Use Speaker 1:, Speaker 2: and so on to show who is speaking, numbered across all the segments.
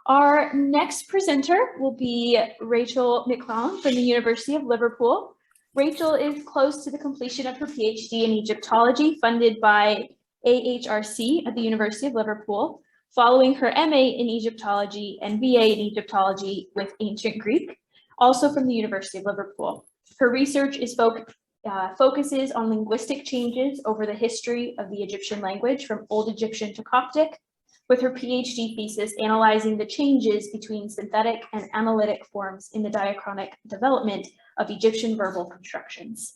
Speaker 1: Our next presenter will be Rachel McClown from the University of Liverpool. Rachel is close to the completion of her PhD in Egyptology, funded by AHRC at the University of Liverpool, following her MA in Egyptology and BA in Egyptology with Ancient Greek, also from the University of Liverpool. Her research is focuses on linguistic changes over the history of the Egyptian language from Old Egyptian to Coptic, with her PhD thesis analyzing the changes between synthetic and analytic forms in the diachronic development of Egyptian verbal constructions.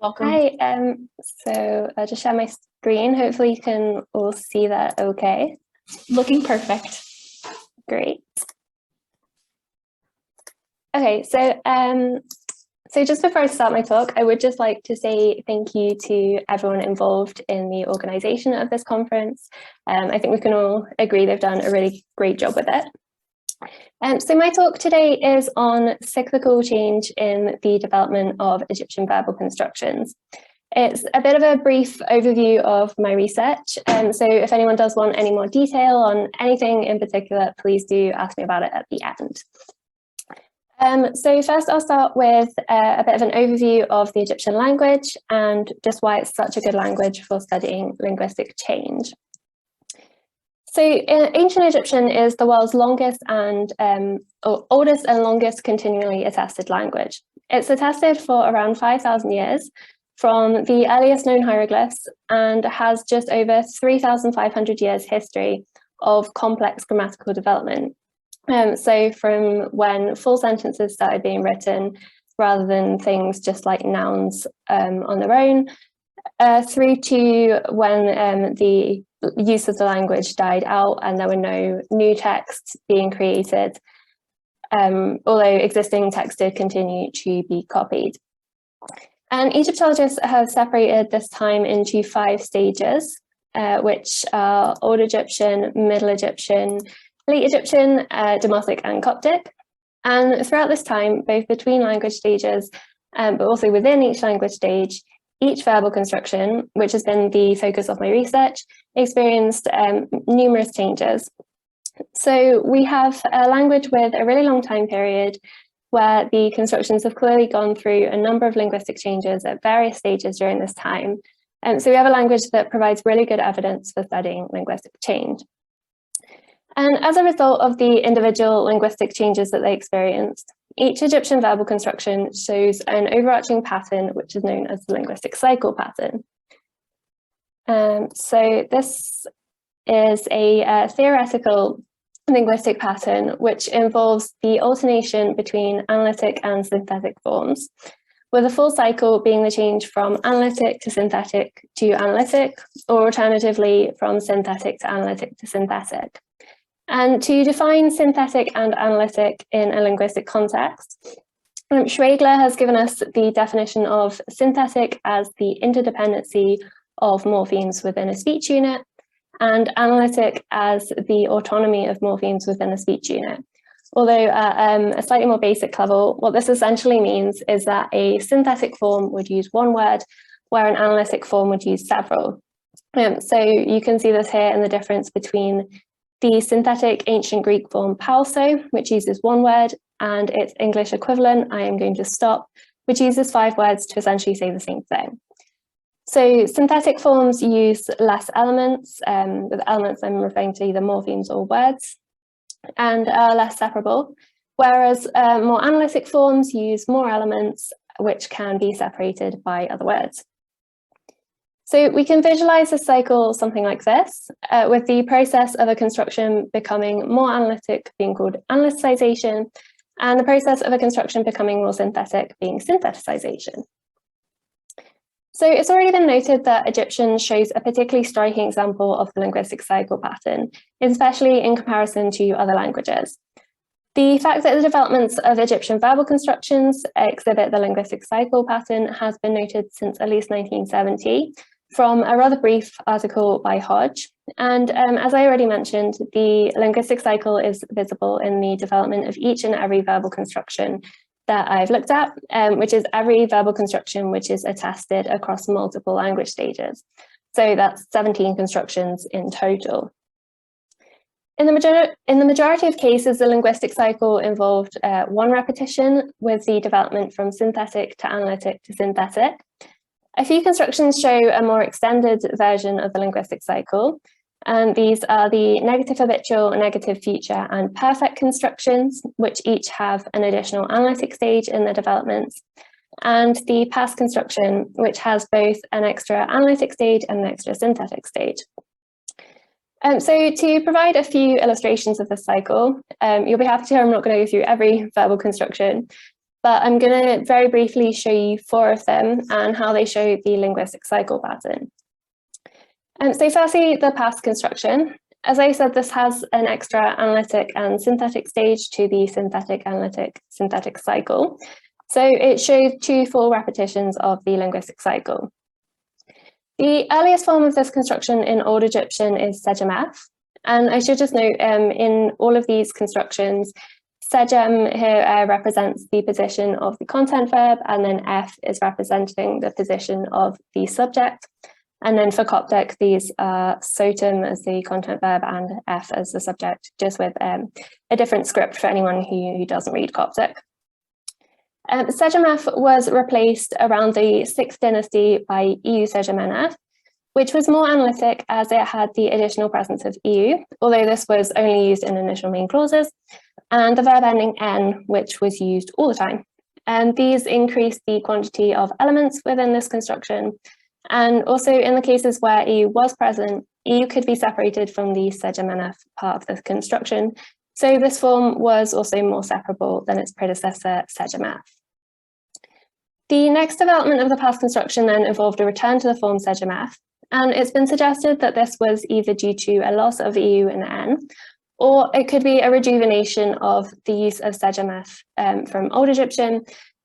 Speaker 1: Welcome.
Speaker 2: Hi, so I'll just share my screen. Hopefully you can all see that okay.
Speaker 1: Looking perfect.
Speaker 2: Great. Okay, so just before I start my talk, I would just like to say thank you to everyone involved in the organisation of this conference. I think we can all agree they've done a really great job with it. So my talk today is on cyclical change in the development of Egyptian verbal constructions. It's a bit of a brief overview of my research, so if anyone does want any more detail on anything in particular, please do ask me about it at the end. So first I'll start with a bit of an overview of the Egyptian language and just why it's such a good language for studying linguistic change. So ancient Egyptian is the world's longest and oldest and longest continually attested language. It's attested for around 5,000 years from the earliest known hieroglyphs and has just over 3,500 years history of complex grammatical development. So from when full sentences started being written, rather than things just like nouns on their own, through to when the use of the language died out and there were no new texts being created, although existing texts did continue to be copied. And Egyptologists have separated this time into 5 stages, which are Old Egyptian, Middle Egyptian, Late Egyptian, Demotic and Coptic. And throughout this time, both between language stages, but also within each language stage, each verbal construction, which has been the focus of my research, experienced numerous changes. So we have a language with a really long time period where the constructions have clearly gone through a number of linguistic changes at various stages during this time. So we have a language that provides really good evidence for studying linguistic change. And as a result of the individual linguistic changes that they experienced, each Egyptian verbal construction shows an overarching pattern, which is known as the linguistic cycle pattern. So this is a theoretical linguistic pattern which involves the alternation between analytic and synthetic forms, with a full cycle being the change from analytic to synthetic to analytic, or alternatively from synthetic to analytic to synthetic. And to define synthetic and analytic in a linguistic context, Schwegler has given us the definition of synthetic as the interdependency of morphemes within a speech unit, and analytic as the autonomy of morphemes within a speech unit. Although at a slightly more basic level, what this essentially means is that a synthetic form would use one word, where an analytic form would use several. So you can see this here in the difference between the synthetic ancient Greek form palso, which uses one word, and its English equivalent, I am going to stop, which uses 5 words to essentially say the same thing. So synthetic forms use less elements, with elements I'm referring to either morphemes or words, and are less separable, whereas more analytic forms use more elements, which can be separated by other words. So we can visualize a cycle something like this, with the process of a construction becoming more analytic being called analyticization, and the process of a construction becoming more synthetic being syntheticization. So it's already been noted that Egyptian shows a particularly striking example of the linguistic cycle pattern, especially in comparison to other languages. The fact that the developments of Egyptian verbal constructions exhibit the linguistic cycle pattern has been noted since at least 1970, from a rather brief article by Hodge. And as I already mentioned, the linguistic cycle is visible in the development of each and every verbal construction that I've looked at, which is every verbal construction which is attested across multiple language stages. So that's 17 constructions in total. In the majority of cases, the linguistic cycle involved one repetition, with the development from synthetic to analytic to synthetic. A few constructions show a more extended version of the linguistic cycle, and these are the negative habitual, negative future, and perfect constructions, which each have an additional analytic stage in their developments, and the past construction, which has both an extra analytic stage and an extra synthetic stage. So to provide a few illustrations of this cycle, you'll be happy to hear I'm not going to go through every verbal construction, but I'm going to very briefly show you 4 of them and how they show the linguistic cycle pattern. So firstly, the past construction. As I said, this has an extra analytic and synthetic stage to the synthetic, analytic, synthetic cycle. So it shows 2 full repetitions of the linguistic cycle. The earliest form of this construction in Old Egyptian is Sejam F. And I should just note, in all of these constructions, Sejam here represents the position of the content verb, and then F is representing the position of the subject. And then for Coptic, these are Sotum as the content verb and F as the subject, just with a different script for anyone who doesn't read Coptic. Sejam F was replaced around the 6th dynasty by EU Sejam NF, which was more analytic as it had the additional presence of EU, although this was only used in initial main clauses, and the verb ending N, which was used all the time. And these increased the quantity of elements within this construction. And also in the cases where EU was present, EU could be separated from the Sejam NF part of the construction. So this form was also more separable than its predecessor, Sejam F. The next development of the past construction then involved a return to the form Sejam F, and it's been suggested that this was either due to a loss of EU and N, or it could be a rejuvenation of the use of Sejam F from Old Egyptian,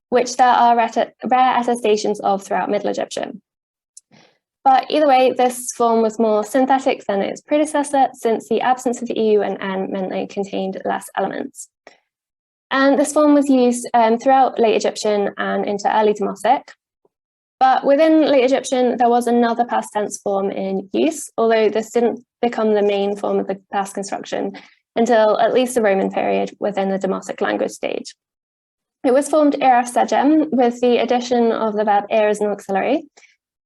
Speaker 2: which there are rare attestations of throughout Middle Egyptian. But either way, this form was more synthetic than its predecessor, since the absence of EU and N meant they contained less elements. And this form was used throughout late Egyptian and into early Demotic. But within late Egyptian, there was another past tense form in use, although this didn't become the main form of the past construction until at least the Roman period within the Demotic language stage. It was formed Iraf Sejam with the addition of the verb ir as an auxiliary.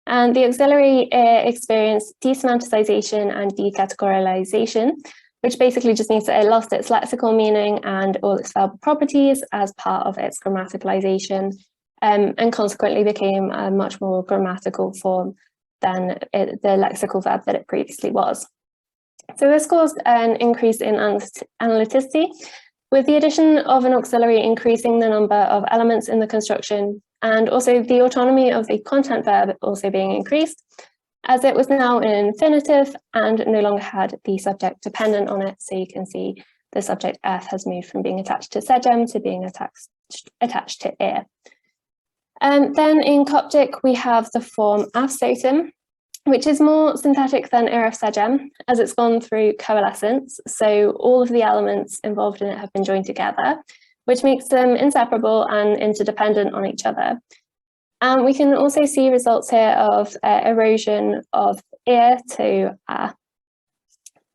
Speaker 2: And the auxiliary experienced desemanticization and decategorization, which basically just means that it lost its lexical meaning and all its verbal properties as part of its grammaticalization, and consequently became a much more grammatical form than the lexical verb that it previously was. So this caused an increase in analyticity, with the addition of an auxiliary increasing the number of elements in the construction, and also the autonomy of the content verb also being increased, as it was now an infinitive and no longer had the subject dependent on it. So you can see the subject F has moved from being attached to Sejam to being attached to ir. Then in Coptic, we have the form Afsotum, which is more synthetic than Iraf Sejam, as it's gone through coalescence. So all of the elements involved in it have been joined together, which makes them inseparable and interdependent on each other. And we can also see results here of erosion of ir to a.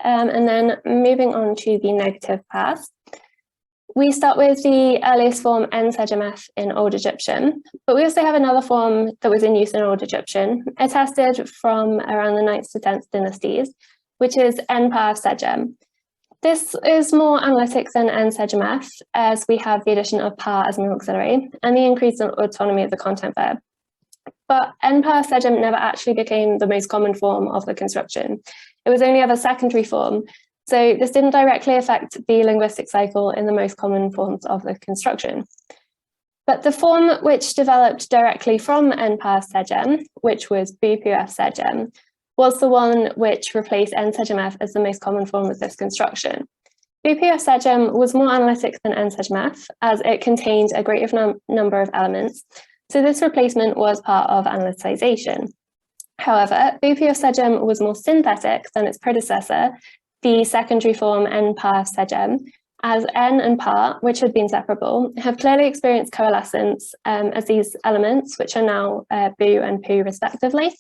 Speaker 2: And then moving on to the negative past, we start with the earliest form N Sejam F in Old Egyptian, but we also have another form that was in use in Old Egyptian, attested from around the 9th to 10th dynasties, which is N Par Sejam. This is more analytic than N Sejam F, as we have the addition of par as an auxiliary and the increase in autonomy of the content verb. But N Par Sejam never actually became the most common form of the construction. It was only ever secondary form, so this didn't directly affect the linguistic cycle in the most common forms of the construction. But the form which developed directly from N Par Sejam, which was Bupuf Sejam, was the one which replaced N Sejam F as the most common form of this construction. Bupuf Sejam was more analytic than N Sejam F, as it contained a greater number of elements, so this replacement was part of analyticization. However, Bupuf Sejam was more synthetic than its predecessor, the secondary form N Par Sejam, as N and Par, which had been separable, have clearly experienced coalescence as these elements, which are now Bu and Pu respectively,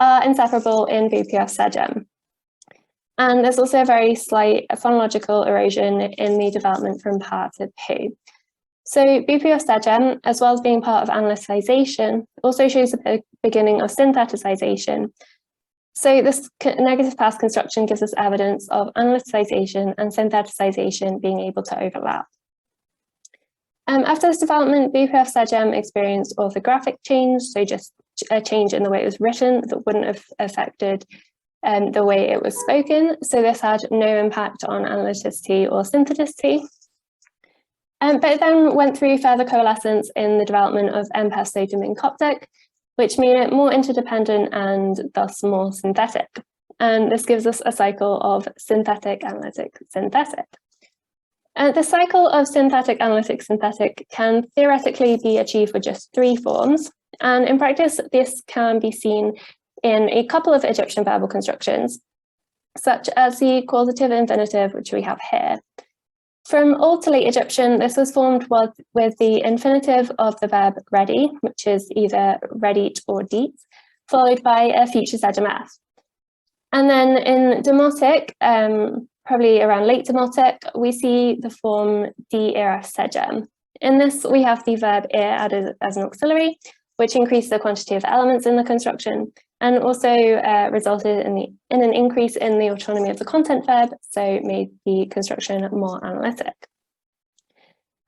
Speaker 2: are inseparable in Bupuf Sejam. And there's also a very slight phonological erosion in the development from pa to pu. So bupu or segem, as well as being part of analyticization, also shows the beginning of syntheticization. So this negative past construction gives us evidence of analyticization and syntheticization being able to overlap. After this development, bupu or segem experienced orthographic change, so just a change in the way it was written that wouldn't have affected the way it was spoken. So this had no impact on analyticity or syntheticity. But it then went through further coalescence in the development of M-Sotum in Coptic, which made it more interdependent and thus more synthetic. And this gives us a cycle of synthetic, analytic, synthetic. The cycle of synthetic, analytic, synthetic can theoretically be achieved with just 3 forms. And in practice, this can be seen in a couple of Egyptian verbal constructions, such as the Causative Infinitive, which we have here. From Old to Late Egyptian, this was formed with the infinitive of the verb ready, which is either readied or deet, followed by a future segem f. And then in Demotic, probably around late Demotic, we see the form diachronic. In this, we have the verb ir added as an auxiliary, which increased the quantity of elements in the construction, and also resulted in an increase in the autonomy of the content verb, so made the construction more analytic.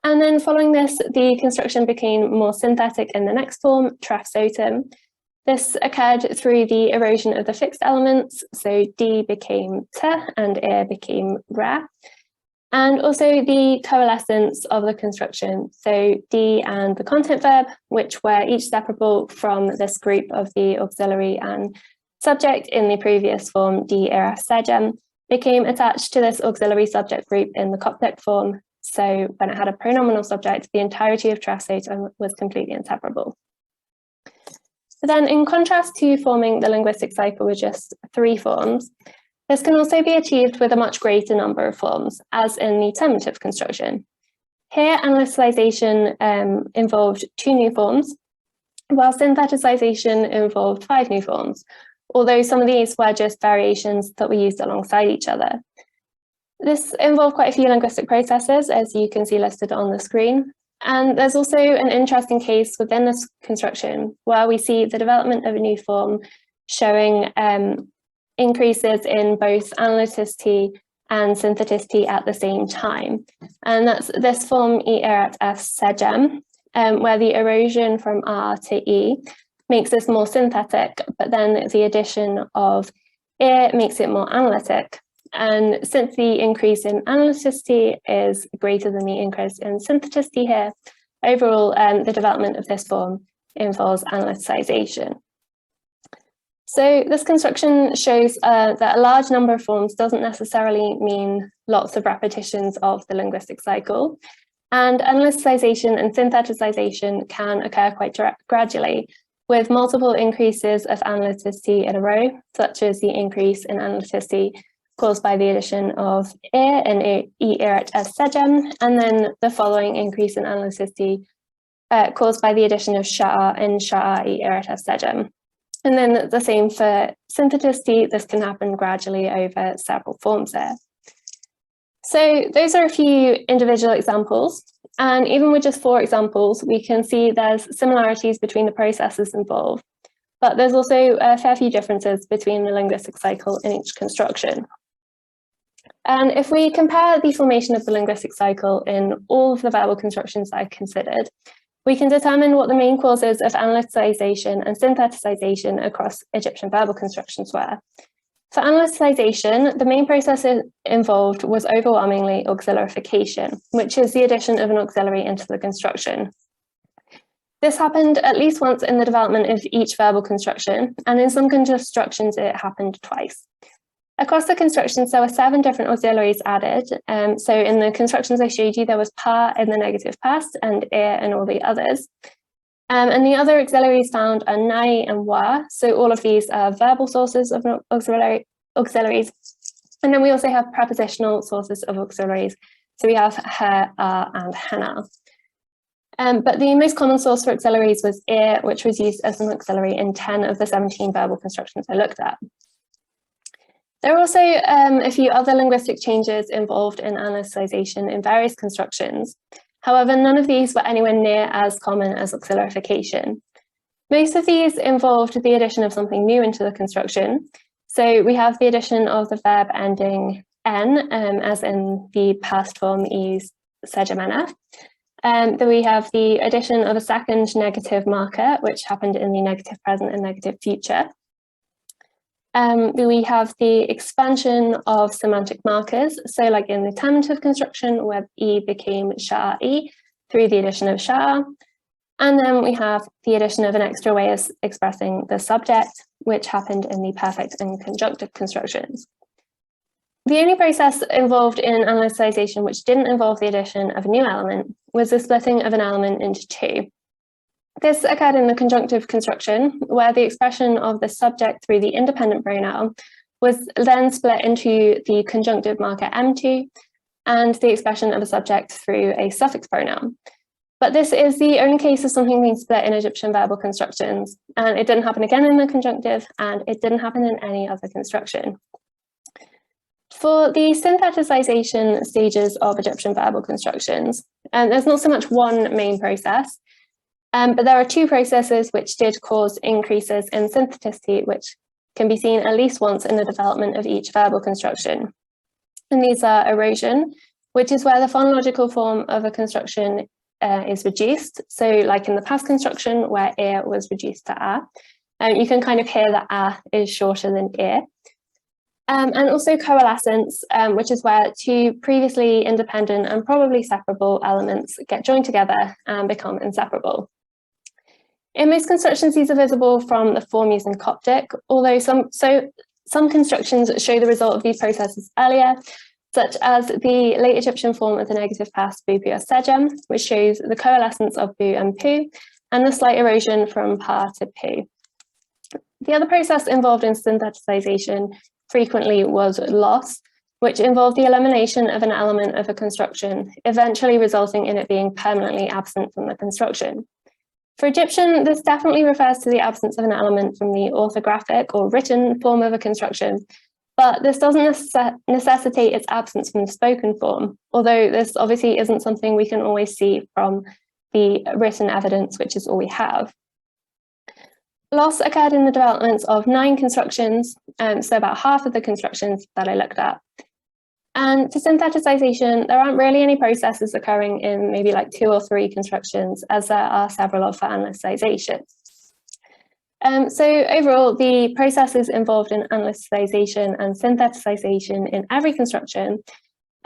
Speaker 2: And then following this, the construction became more synthetic in the next form, trafsotum. This occurred through the erosion of the fixed elements, so d became t and ir became ra. And also the coalescence of the construction, so d and the content verb, which were each separable from this group of the auxiliary and subject in the previous form, diachronic, became attached to this auxiliary subject group in the Coptic form. So when it had a pronominal subject, the entirety of trafsotum was completely inseparable. But then in contrast to forming the linguistic cycle with just 3 forms, this can also be achieved with a much greater number of forms, as in the terminative construction. Here, analyticization involved 2 new forms, while syntheticization involved 5 new forms, although some of these were just variations that were used alongside each other. This involved quite a few linguistic processes, as you can see listed on the screen. And there's also an interesting case within this construction where we see the development of a new form showing increases in both analyticity and syntheticity at the same time. And that's this form erat f segem, where the erosion from R to E makes this more synthetic, but then the addition of ir makes it more analytic. And since the increase in analyticity is greater than the increase in syntheticity here, overall the development of this form involves analyticization. So this construction shows that a large number of forms doesn't necessarily mean lots of repetitions of the linguistic cycle, and analyticization and syntheticization can occur quite gradually, with multiple increases of analyticity in a row, such as the increase in analyticity caused by the addition of ir and erat as segem, and then the following increase in analyticity caused by the addition of sha'a and sha'a erat as segem. And then the same for syntheticity. This can happen gradually over several forms there. So those are a few individual examples. And even with just 4 examples, we can see there's similarities between the processes involved, but there's also a fair few differences between the linguistic cycle in each construction. And if we compare the formation of the linguistic cycle in all of the verbal constructions that I considered, we can determine what the main causes of analyticization and syntheticization across Egyptian verbal constructions were. For analyticization, the main process involved was overwhelmingly auxilarification, which is the addition of an auxiliary into the construction. This happened at least once in the development of each verbal construction, and in some constructions it happened twice. Across the constructions, there were 7 different auxiliaries added. So in the constructions I showed you, there was pa in the negative past and ir in all the others. And the other auxiliaries found are nai and wa. So all of these are verbal sources of auxiliaries. And then we also have prepositional sources of auxiliaries. So we have ha, and hana. But the most common source for auxiliaries was ir, which was used as an auxiliary in 10 of the 17 verbal constructions I looked at. There are also a few other linguistic changes involved in analyticization in various constructions. However, none of these were anywhere near as common as auxiliarification. Most of these involved the addition of something new into the construction. So we have the addition of the verb ending n, as in the past form is sejamana. Then we have the addition of a second negative marker, which happened in the negative present and negative future. We have the expansion of semantic markers. So like in the terminative construction where e became sha'i through the addition of sha. And then we have the addition of an extra way of expressing the subject, which happened in the perfect and conjunctive constructions. The only process involved in analyticization which didn't involve the addition of a new element was the splitting of an element into two. This occurred in the conjunctive construction, where the expression of the subject through the independent pronoun was then split into the conjunctive marker M2 and the expression of a subject through a suffix pronoun. But this is the only case of something being split in Egyptian verbal constructions, and it didn't happen again in the conjunctive, and it didn't happen in any other construction. For the syntheticization stages of Egyptian verbal constructions, there's not so much one main process, but there are two processes which did cause increases in syntheticity, which can be seen at least once in the development of each verbal construction. And these are erosion, which is where the phonological form of a construction is reduced. So like in the past construction where ear was reduced to a, you can kind of hear that a is shorter than ear. And also coalescence, which is where two previously independent and probably separable elements get joined together and become inseparable. In most constructions, these are visible from the form used in Coptic, although some constructions show the result of these processes earlier, such as the late Egyptian form of the negative past bu pu sejem, which shows the coalescence of bu and pu, and the slight erosion from pa to pu. The other process involved in syntheticization frequently was loss, which involved the elimination of an element of a construction, eventually resulting in it being permanently absent from the construction. For Egyptian, this definitely refers to the absence of an element from the orthographic or written form of a construction, but this doesn't necessitate its absence from the spoken form, although this obviously isn't something we can always see from the written evidence, which is all we have. Loss occurred in the developments of 9 constructions, so about half of the constructions that I looked at. And for syntheticization, there aren't really any processes occurring in maybe like 2 or 3 constructions, as there are several of for analyticization. So overall, the processes involved in analyticization and syntheticization in every construction,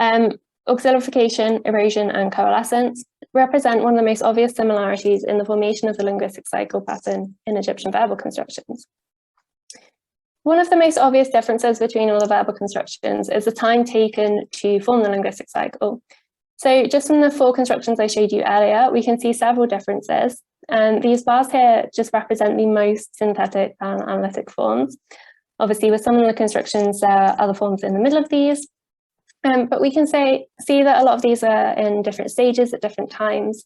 Speaker 2: auxiliarification, erosion, and coalescence, represent one of the most obvious similarities in the formation of the linguistic cycle pattern in Egyptian verbal constructions. One of the most obvious differences between all the verbal constructions is the time taken to form the linguistic cycle. So just from the 4 constructions I showed you earlier, we can see several differences. And these bars here just represent the most synthetic and analytic forms. Obviously, with some of the constructions, there are other forms in the middle of these. But we can see that a lot of these are in different stages at different times.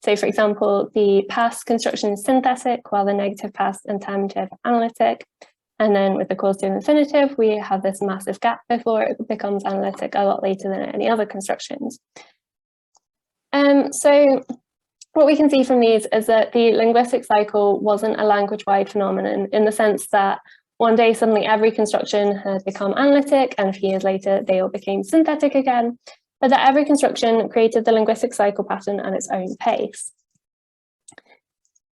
Speaker 2: So for example, the past construction is synthetic, while the negative past and terminative analytic. And then with the causative infinitive, we have this massive gap before it becomes analytic a lot later than any other constructions. So what we can see from these is that the linguistic cycle wasn't a language-wide phenomenon in the sense that one day suddenly every construction had become analytic and a few years later they all became synthetic again, but that every construction created the linguistic cycle pattern at its own pace.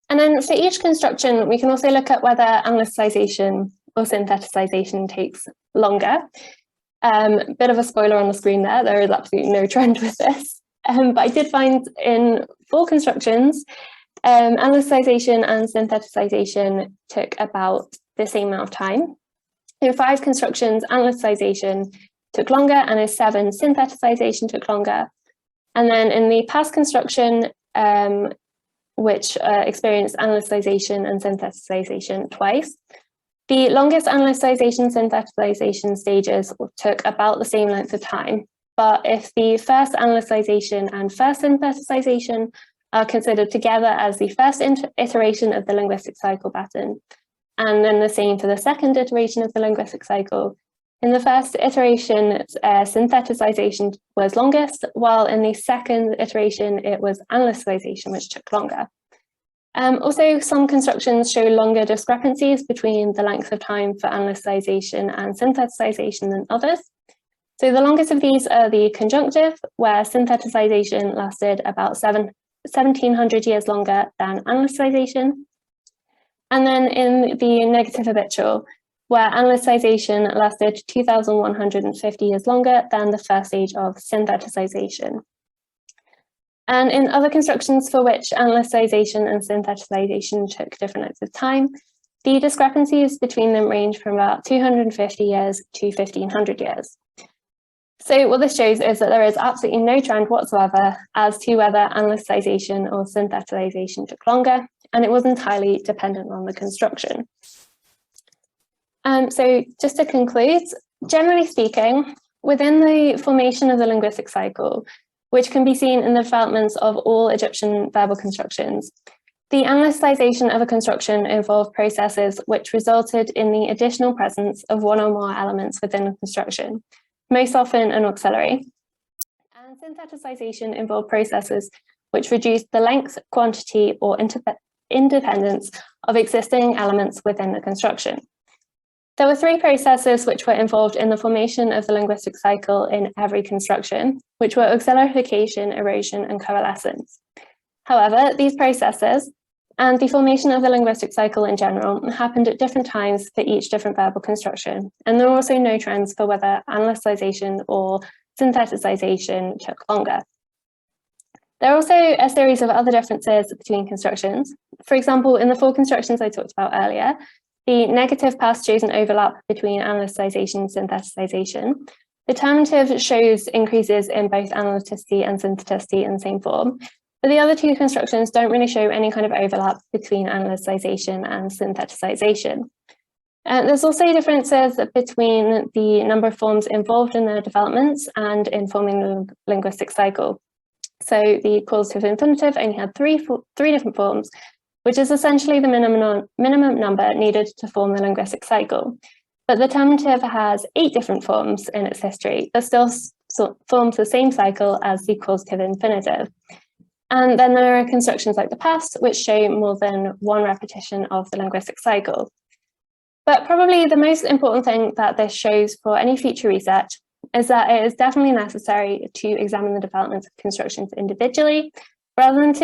Speaker 2: And then for each construction, we can also look at whether analyticization or syntheticization takes longer. Bit of a spoiler on the screen there is absolutely no trend with this. But I did find in 4 constructions, analyticization and syntheticization took about the same amount of time. In 5 constructions, analyticization took longer, and in 7, syntheticization took longer. And then in the past construction, which experienced analyticization and syntheticization twice, the longest analyticization syntheticization stages took about the same length of time. But if the first analyticization and first syntheticization are considered together as the first iteration of the linguistic cycle pattern, and then the same for the second iteration of the linguistic cycle, In the first iteration, syntheticization was longest, while in the second iteration, it was analyticization, which took longer. Also, some constructions show longer discrepancies between the length of time for analyticization and syntheticization than others. So the longest of these are the conjunctive, where syntheticization lasted about 1700 years longer than analyticization. And then in the negative habitual, where analyticization lasted 2,150 years longer than the first stage of syntheticization. And in other constructions for which analyticization and syntheticization took different lengths of time, the discrepancies between them range from about 250 years to 1,500 years. So what this shows is that there is absolutely no trend whatsoever as to whether analyticization or syntheticization took longer, and it was entirely dependent on the construction. So just to conclude, generally speaking, within the formation of the linguistic cycle, which can be seen in the developments of all Egyptian verbal constructions, the analyticization of a construction involved processes which resulted in the additional presence of one or more elements within a construction, most often an auxiliary. And syntheticization involved processes which reduced the length, quantity, or independence of existing elements within the construction. There were three processes which were involved in the formation of the linguistic cycle in every construction, which were auxilarification, erosion, and coalescence. However, these processes and the formation of the linguistic cycle in general happened at different times for each different verbal construction, and there were also no trends for whether analyticization or syntheticization took longer. There are also a series of other differences between constructions. For example, in the four constructions I talked about earlier, the negative past shows an overlap between analyticization and syntheticization. The terminative shows increases in both analyticity and syntheticity in the same form, but the other two constructions don't really show any kind of overlap between analyticization and syntheticization. There's also differences between the number of forms involved in their developments and in forming the linguistic cycle. So the causative infinitive only had three different forms, which is essentially the minimum number needed to form the linguistic cycle. But the terminative has 8 different forms in its history, but still forms the same cycle as the causative infinitive. And then there are constructions like the past, which show more than one repetition of the linguistic cycle. But probably the most important thing that this shows for any future research is that it is definitely necessary to examine the development of constructions individually, rather than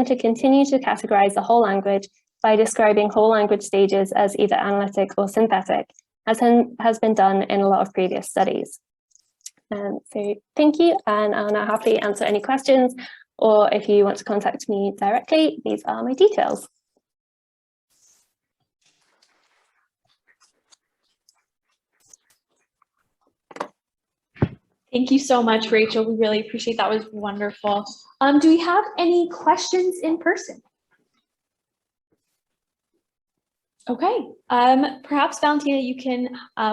Speaker 2: to continue to categorize the whole language by describing whole language stages as either analytic or synthetic, as has been done in a lot of previous studies. So thank you, and I'll now happily answer any questions, or if you want to contact me directly, these are my details.
Speaker 1: Thank you so much, Rachel. We really appreciate that. It was wonderful. Do we have any questions in person? Okay, perhaps Valentina, you can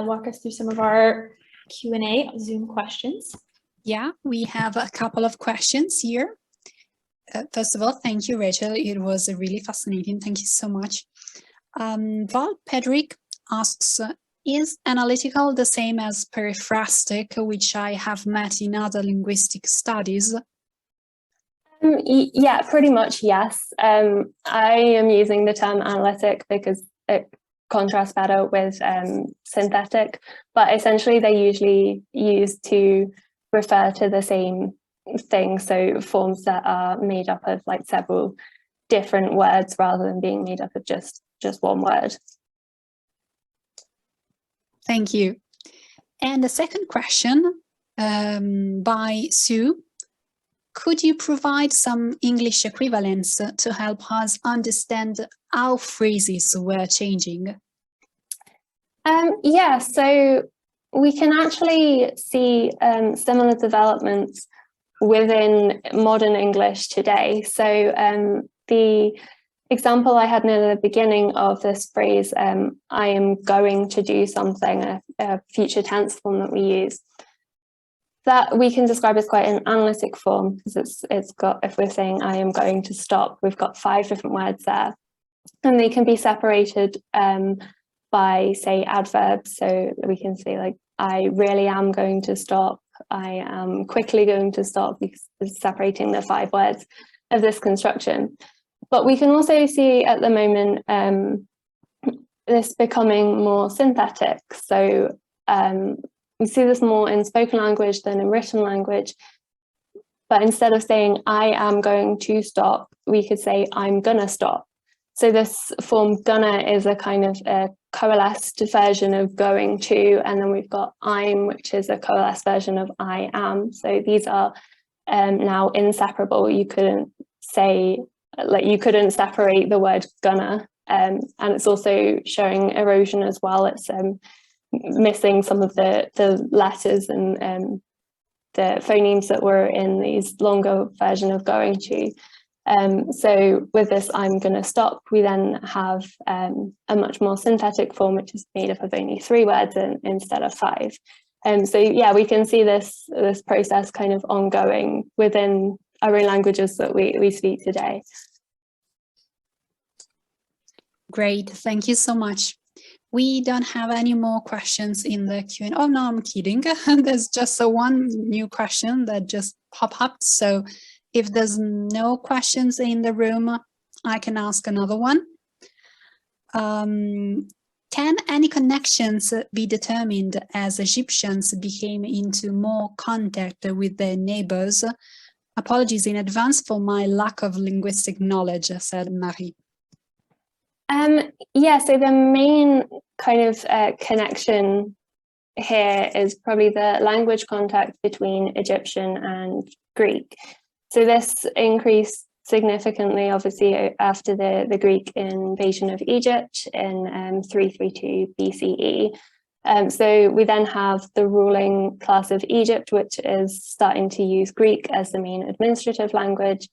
Speaker 1: walk us through some of our Q&A Zoom questions.
Speaker 3: Yeah, we have a couple of questions here. First of all, thank you, Rachel. It was really fascinating. Thank you so much. Val Pedrick asks, is analytical the same as periphrastic, which I have met in other linguistic studies?
Speaker 2: Yeah, pretty much, yes. I am using the term analytic because it contrasts better with synthetic, but essentially they're usually used to refer to the same thing, so forms that are made up of like several different words rather than being made up of just one word.
Speaker 3: Thank you. And the second question by Sue. Could you provide some English equivalents to help us understand how phrases were changing?
Speaker 2: Yeah, so we can actually see similar developments within modern English today. So the example I had near the beginning of this phrase, I am going to do something, a future tense form that we use, that we can describe as quite an analytic form, because it's got, if we're saying I am going to stop, we've got 5 different words there, and they can be separated by, say, adverbs. So we can say like, I really am going to stop. I am quickly going to stop, because it's separating the 5 words of this construction. But we can also see at the moment this becoming more synthetic. So we see this more in spoken language than in written language. But instead of saying, I am going to stop, we could say, I'm gonna stop. So this form gonna is a kind of a coalesced version of going to, and then we've got I'm, which is a coalesced version of I am. So these are now inseparable. You couldn't say, like, you couldn't separate the word gonna, and it's also showing erosion as well. It's missing some of the letters and the phonemes that were in these longer version of going to. So with this I'm going to stop, we then have a much more synthetic form, which is made up of only 3 words instead of 5. So yeah, we can see this process kind of ongoing within our own languages that we speak today.
Speaker 3: Great, thank you so much. We don't have any more questions in the Q&A. Oh, no, I'm kidding. There's just one new question that just popped up. So if there's no questions in the room, I can ask another one. Can any connections be determined as Egyptians became into more contact with their neighbors? Apologies in advance for my lack of linguistic knowledge, said Marie.
Speaker 2: Yeah, so the main kind of connection here is probably the language contact between Egyptian and Greek. So this increased significantly, obviously, after the Greek invasion of Egypt in 332 BCE. So we then have the ruling class of Egypt, which is starting to use Greek as the main administrative language,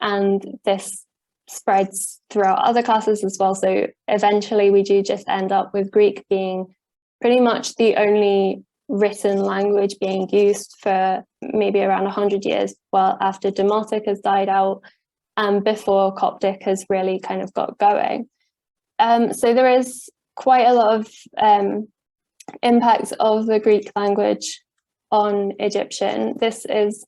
Speaker 2: and this spreads throughout other classes as well. So eventually we do just end up with Greek being pretty much the only written language being used for maybe around 100 years, well, after Demotic has died out and before Coptic has really kind of got going. So there is quite a lot of impact of the Greek language on Egyptian. This is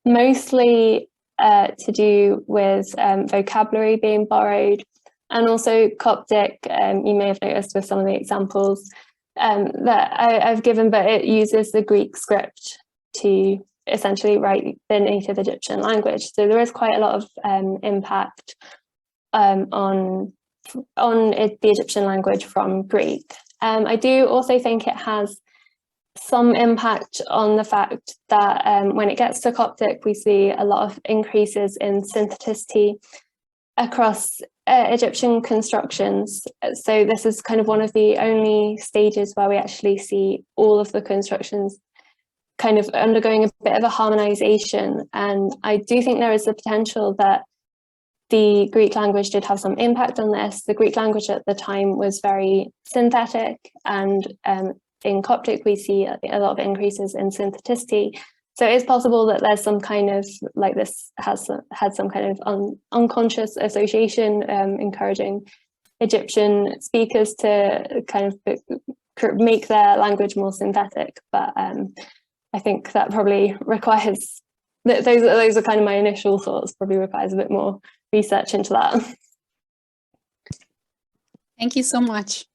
Speaker 2: mostly to do with vocabulary being borrowed, and also Coptic, you may have noticed with some of the examples that I've given, but it uses the Greek script to essentially write the native Egyptian language. So there is quite a lot of impact on the Egyptian language from Greek. I do also think it has some impact on the fact that when it gets to Coptic, we see a lot of increases in syntheticity across Egyptian constructions. So this is kind of one of the only stages where we actually see all of the constructions kind of undergoing a bit of a harmonization. And I do think there is the potential that the Greek language did have some impact on this. The Greek language at the time was very synthetic, and in Coptic, we see a lot of increases in syntheticity. So it's possible that there's some kind of, like, this has had some kind of unconscious association, encouraging Egyptian speakers to kind of make their language more synthetic. But I think that probably requires, those are kind of my initial thoughts, probably requires a bit more research into that.
Speaker 3: Thank you so much.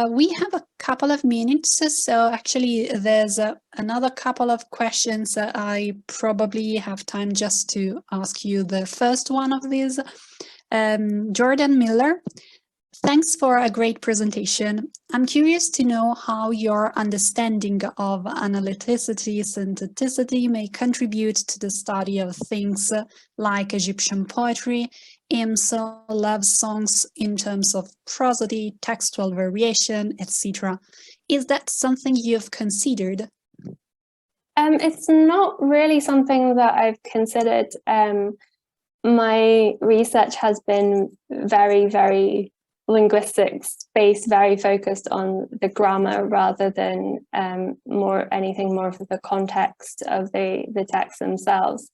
Speaker 3: We have a couple of minutes, so actually there's another couple of questions that I probably have time just to ask you. The first one of these, Jordan Miller, thanks for a great presentation. I'm curious to know how your understanding of analyticity, syntheticity may contribute to the study of things like Egyptian poetry, hymns, love songs in terms of prosody, textual variation, etc. Is that something you've considered?
Speaker 2: It's not really something that I've considered. My research has been very, very linguistics based, very focused on the grammar rather than anything more of the context of the texts themselves.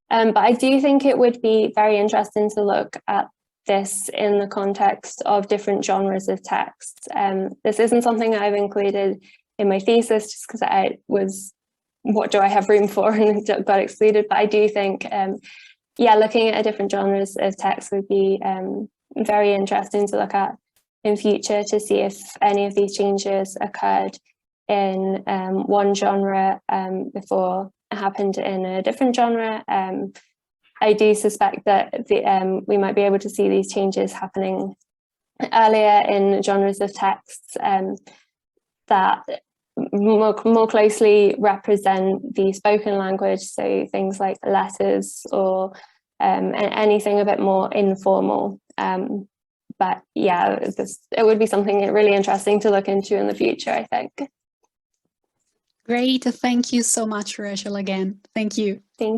Speaker 2: But I do think it would be very interesting to look at this in the context of different genres of texts. This isn't something I've included in my thesis just because I was, what do I have room for, and got excluded. But I do think, yeah, looking at different genres of text would be very interesting to look at in future, to see if any of these changes occurred in one genre before it happened in a different genre. I do suspect that we might be able to see these changes happening earlier in genres of texts that more closely represent the spoken language, so things like letters or anything a bit more informal. But yeah, it would be something really interesting to look into in the future, I think.
Speaker 3: Great, thank you so much, Rachel, again. Thank you.
Speaker 2: Thank